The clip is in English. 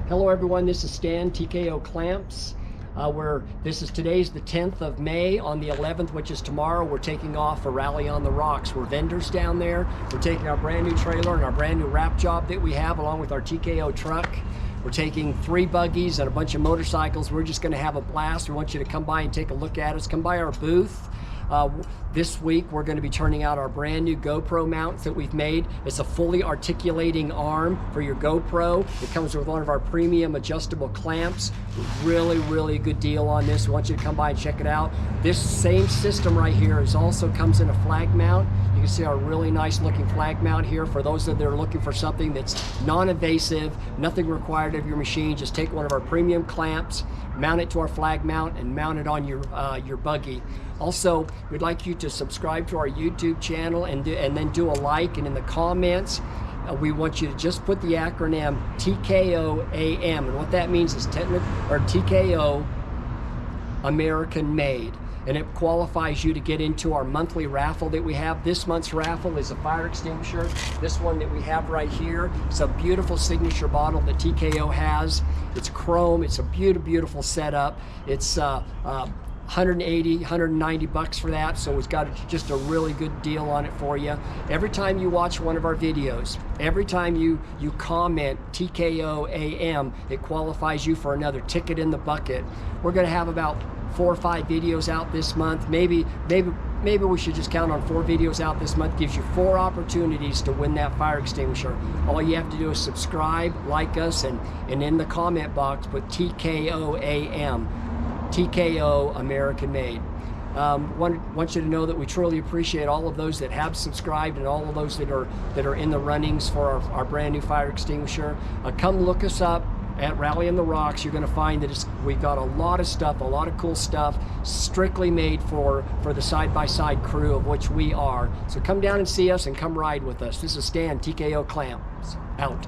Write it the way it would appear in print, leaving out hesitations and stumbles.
Hello everyone, this is Stan, TKO Clamps. Today's the 10th of May. On the 11th, which is tomorrow, we're taking off for Rally on the Rocks. We're vendors down there. We're taking our brand new trailer and our brand new wrap job that we have along with our TKO truck. We're taking 3 buggies and a bunch of motorcycles. We're just gonna have a blast. We want you to come by and take a look at us. Come by our booth. This week we're going to be turning out our brand new GoPro mounts that we've made. It's a fully articulating arm for your GoPro. It comes with one of our premium adjustable clamps. Really good deal on this. We want you to come by and check it out. This same system right here also comes in a flag mount. You can see our really nice looking flag mount here for those that are looking for something that's non-invasive, nothing required of your machine. Just take one of our premium clamps, mount it to our flag mount, and mount it on your buggy. Also, we'd like you to subscribe to our YouTube channel and then do a like, and in the comments we want you to just put the acronym TKOAM, and what that means is TKO American Made, and it qualifies you to get into our monthly raffle that we have. This month's raffle is a fire extinguisher. This one that we have right here, it's a beautiful signature bottle that TKO has. It's chrome. It's a beautiful setup. It's 180, 190 bucks for that, so it's got just a really good deal on it for you. Every time you watch one of our videos, every time you comment TKOAM, it qualifies you for another ticket in the bucket. We're going to have about 4 or 5 videos out this month. Maybe we should just count on 4 videos out this month. Gives you 4 opportunities to win that fire extinguisher. All you have to do is subscribe, like us, and in the comment box put TKOAM. TKO American Made. Want you to know that we truly appreciate all of those that have subscribed and all of those that are in the runnings for our brand new fire extinguisher. Come look us up at Rally on the Rocks. You're going to find that we've got a lot of stuff, a lot of cool stuff, strictly made for the side-by-side crew, of which we are. So come down and see us and come ride with us. This is Stan, TKO Clamps, out.